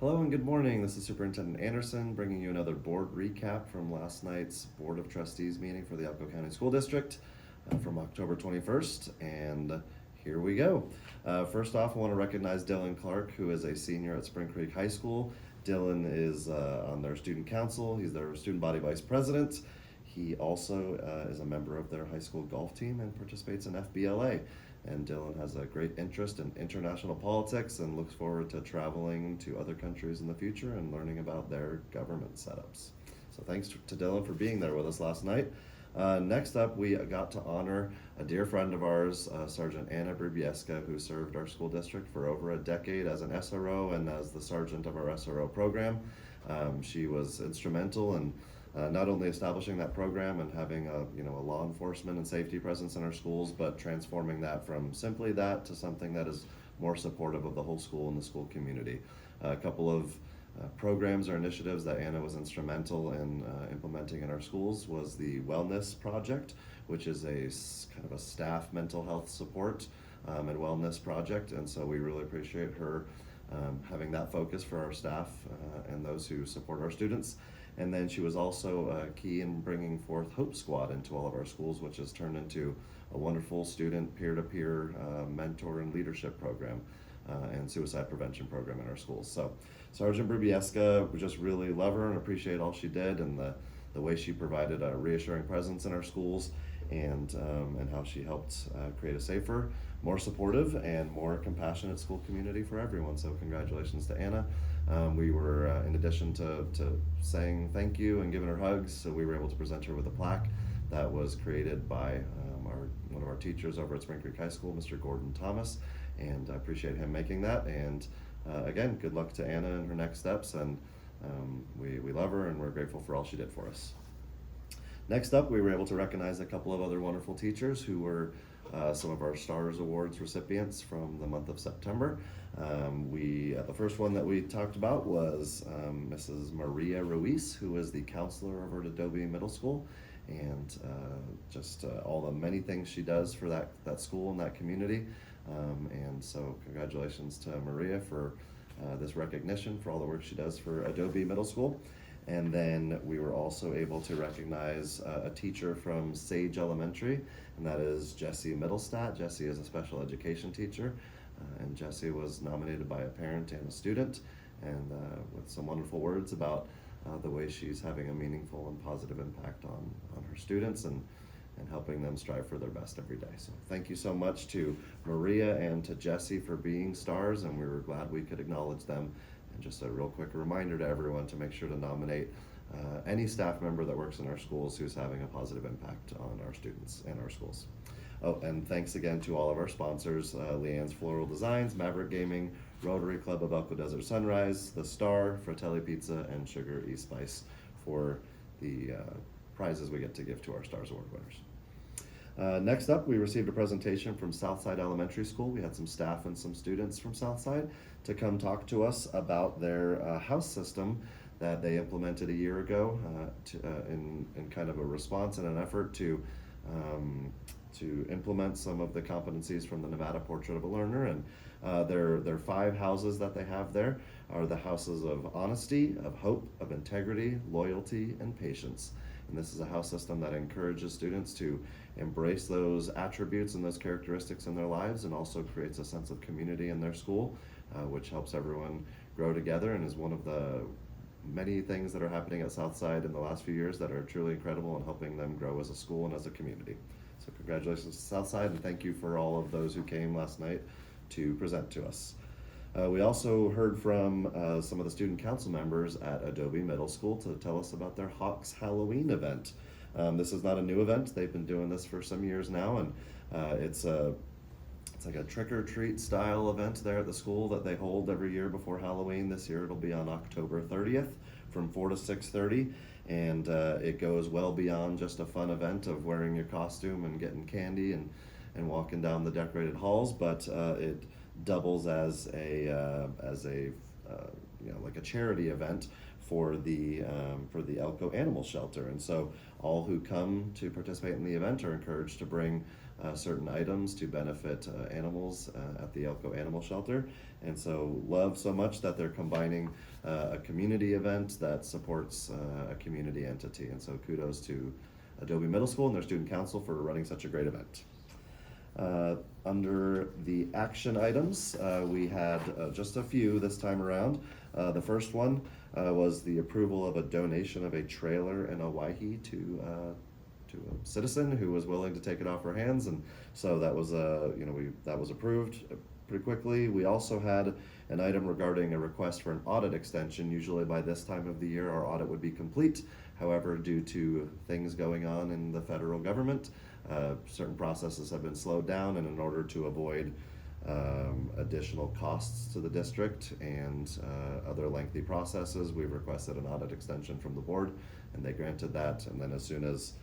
Hello and good morning. This is Superintendent Anderson bringing you another board recap from last night's Board of Trustees meeting for the Elko County School District from October 21st. And here we go. First off, I want to recognize Dylan Clark, who is a senior at Spring Creek High School. Dylan is on their student council. He's their student body vice president. He also is a member of their high school golf team and participates in FBLA. And Dylan has a great interest in international politics and looks forward to traveling to other countries in the future and learning about their government setups. So thanks to Dylan for being there with us last night. Next up, we got to honor a dear friend of ours, Sergeant Anna Brubieska, who served our school district for over a decade as an SRO and as the sergeant of our SRO program. She was instrumental in not only establishing that program and having a law enforcement and safety presence in our schools, but transforming that from simply that to something that is more supportive of the whole school and the school community. A couple of programs or initiatives that Anna was instrumental in implementing in our schools was the Wellness Project, which is kind of a staff mental health support and wellness project, and so we really appreciate her having that focus for our staff and those who support our students. And then she was also key in bringing forth Hope Squad into all of our schools, which has turned into a wonderful student peer-to-peer mentor and leadership program and suicide prevention program in our schools. So Sergeant Brubieska, we just really love her and appreciate all she did and the way she provided a reassuring presence in our schools and how she helped create a safer, more supportive, and more compassionate school community for everyone. So congratulations to Anna. We were, in addition to saying thank you and giving her hugs, so we were able to present her with a plaque that was created by one of our teachers over at Spring Creek High School, Mr. Gordon Thomas, and I appreciate him making that. And again, good luck to Anna in her next steps, and we love her and we're grateful for all she did for us. Next up, we were able to recognize a couple of other wonderful teachers who were some of our STARS Awards recipients from the month of September. The first one that we talked about was Mrs. Maria Ruiz, who is the counselor over at Adobe Middle School, and just all the many things she does for that school and that community. And so congratulations to Maria for this recognition for all the work she does for Adobe Middle School. And then we were also able to recognize a teacher from Sage Elementary, and that is Jessie Middlestat. Jessie is a special education teacher, and Jessie was nominated by a parent and a student, and with some wonderful words about the way she's having a meaningful and positive impact on her students and helping them strive for their best every day. So thank you so much to Maria and to Jessie for being stars, and we were glad we could acknowledge them. And just a real quick reminder to everyone to make sure to nominate any staff member that works in our schools who's having a positive impact on our students and our schools. Oh, and thanks again to all of our sponsors, Leanne's Floral Designs, Maverick Gaming, Rotary Club of Elko Desert Sunrise, The Star, Fratelli Pizza, and Sugar E-Spice for the prizes we get to give to our STARS Award winners. Next up, we received a presentation from Southside Elementary School. We had some staff and some students from Southside to come talk to us about their house system that they implemented a year ago in kind of a response and an effort to implement some of the competencies from the Nevada Portrait of a Learner. And their 5 houses that they have there are the houses of honesty, of hope, of integrity, loyalty, and patience. And this is a house system that encourages students to embrace those attributes and those characteristics in their lives, and also creates a sense of community in their school, which helps everyone grow together and is one of the many things that are happening at Southside in the last few years that are truly incredible in helping them grow as a school and as a community. So congratulations to Southside, and thank you for all of those who came last night to present to us. We also heard from some of the student council members at Adobe Middle School to tell us about their Hawks Halloween event. This is not a new event. They've been doing this for some years now, and it's like a trick-or-treat style event there at the school that they hold every year before Halloween. This year it'll be on October 30th from 4 to 6:30, and it goes well beyond just a fun event of wearing your costume and getting candy and walking down the decorated halls, but it doubles as like a charity event for the Elko Animal Shelter. And so all who come to participate in the event are encouraged to bring certain items to benefit animals at the Elko Animal Shelter. And so love so much that they're combining a community event that supports a community entity. And so kudos to Adobe Middle School and their student council for running such a great event. Under the action items, we had just a few this time around. The first one was the approval of a donation of a trailer in Owyhee to a citizen who was willing to take it off our hands, and so that was that was approved pretty quickly. We also had an item regarding a request for an audit extension. Usually by this time of the year our audit would be complete. However, due to things going on in the federal government, certain processes have been slowed down, and in order to avoid additional costs to the district and other lengthy processes, we've requested an audit extension from the board, and they granted that. And then as soon as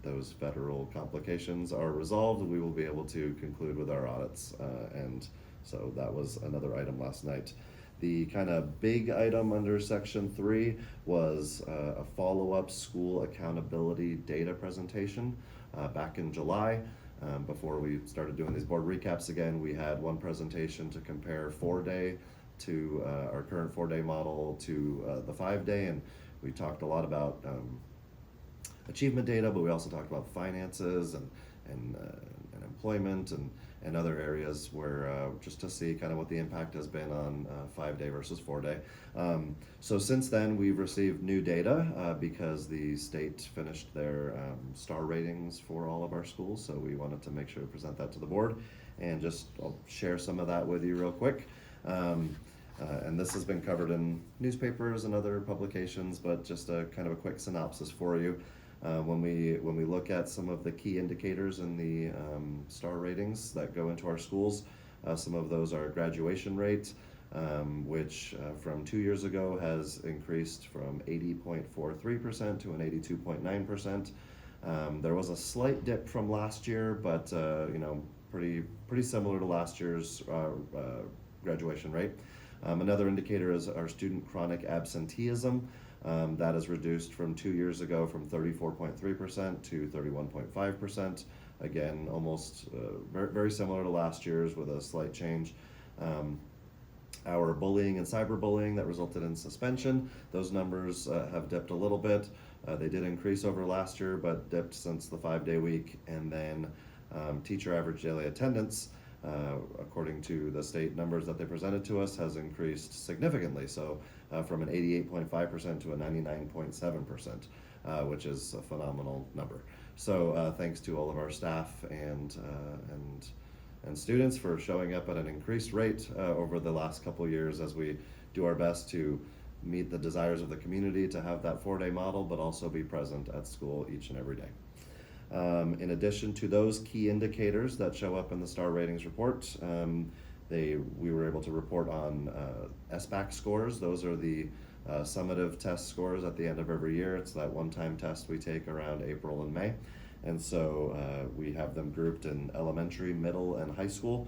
those federal complications are resolved, we will be able to conclude with our audits. And so that was another item last night. The kind of big item under section 3 was a follow-up school accountability data presentation back in July. Before we started doing these board recaps again, we had one presentation to compare 4-day to our current 4-day model to the 5-day, and we talked a lot about achievement data, but we also talked about finances and employment and other areas where just to see kind of what the impact has been on 5-day versus 4-day. So since then we've received new data because the state finished their star ratings for all of our schools, so we wanted to make sure to present that to the board, and just I'll share some of that with you real quick. And this has been covered in newspapers and other publications, but just a kind of a quick synopsis for you. When we look at some of the key indicators in the star ratings that go into our schools, some of those are graduation rate, which from 2 years ago has increased from 80.43% to an 82.9%. There was a slight dip from last year, but pretty similar to last year's graduation rate. Another indicator is our student chronic absenteeism. That is reduced from 2 years ago from 34.3% to 31.5%. Again, almost very similar to last year's with a slight change. Our bullying and cyberbullying that resulted in suspension, those numbers have dipped a little bit. They did increase over last year, but dipped since the 5-day week. And then teacher average daily attendance, according to the state numbers that they presented to us, has increased significantly. So from an 88.5% to a 99.7%, which is a phenomenal number. So thanks to all of our staff and students for showing up at an increased rate over the last couple years, as we do our best to meet the desires of the community to have that 4-day model, but also be present at school each and every day. In addition to those key indicators that show up in the star ratings report, we were able to report on SBAC scores. Those are the summative test scores at the end of every year. It's that one-time test we take around April and May. And so we have them grouped in elementary, middle, and high school.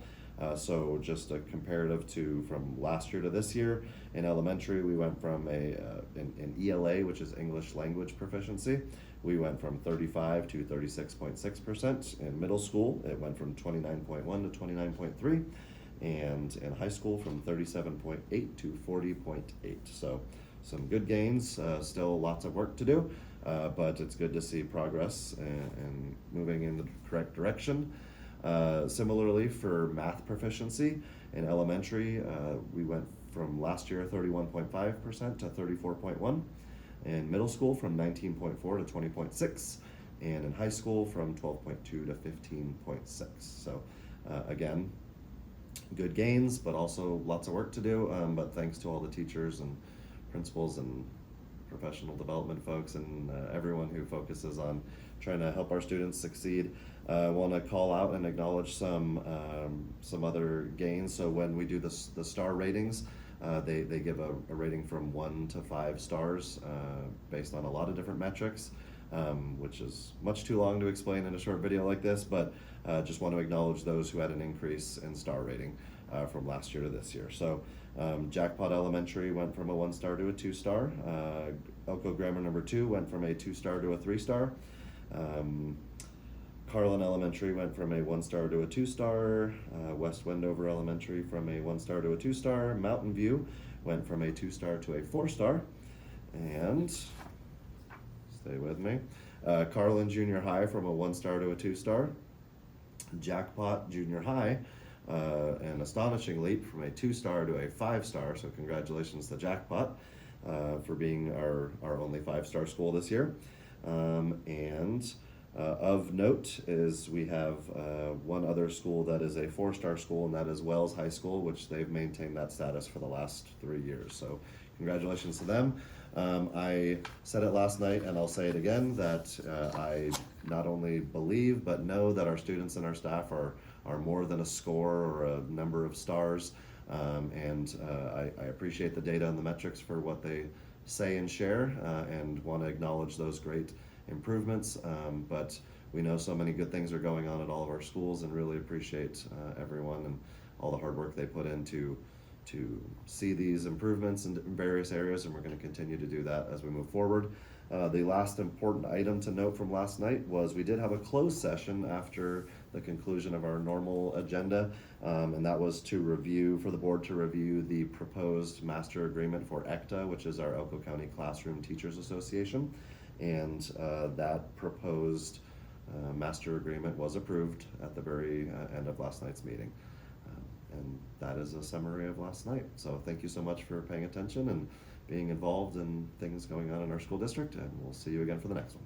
So just a comparative from last year to this year. In elementary, we went from in ELA, which is English language proficiency, we went from 35 to 36.6%. In middle school, it went from 29.1 to 29.3. And in high school from 37.8 to 40.8. So some good gains, still lots of work to do, but it's good to see progress and moving in the correct direction. Similarly for math proficiency, in elementary, we went from last year 31.5% to 34.1. In middle school from 19.4 to 20.6. And in high school from 12.2 to 15.6. So again, good gains, but also lots of work to do. But thanks to all the teachers and principals and professional development folks and everyone who focuses on trying to help our students succeed. I want to call out and acknowledge some other gains. So when we do the star ratings, they give a rating from 1 to 5 stars based on a lot of different metrics, which is much too long to explain in a short video like this, but just want to acknowledge those who had an increase in star rating from last year to this year. So Jackpot Elementary went from a 1-star to a 2-star. Elko Grammar number 2 went from a 2-star to a 3-star. Harlan Elementary went from a 1-star to a 2-star. West Wendover Elementary from a 1-star to a 2-star. Mountain View went from a 2-star to a 4-star. And, stay with me, Carlin Junior High from a 1-star to a 2-star. Jackpot Junior High, an astonishing leap from a 2-star to a 5-star, so congratulations to Jackpot for being our only 5-star school this year. Of note is we have one other school that is a 4-star school, and that is Wells High School, which they've maintained that status for the last 3 years. So congratulations to them. I said it last night, and I'll say it again, that I not only believe but know that our students and our staff are more than a score or a number of stars. I appreciate the data and the metrics for what they say and share, and want to acknowledge those great improvements. But we know so many good things are going on at all of our schools, and really appreciate everyone and all the hard work they put in to see these improvements in various areas, and we're going to continue to do that as we move forward. The last important item to note from last night was we did have a closed session after the conclusion of our normal agenda, and that was for the board to review the proposed master agreement for ECTA, which is our Elko County Classroom Teachers Association, and that proposed master agreement was approved at the very end of last night's meeting. And that is a summary of last night. So thank you so much for paying attention and being involved in things going on in our school district, and we'll see you again for the next one.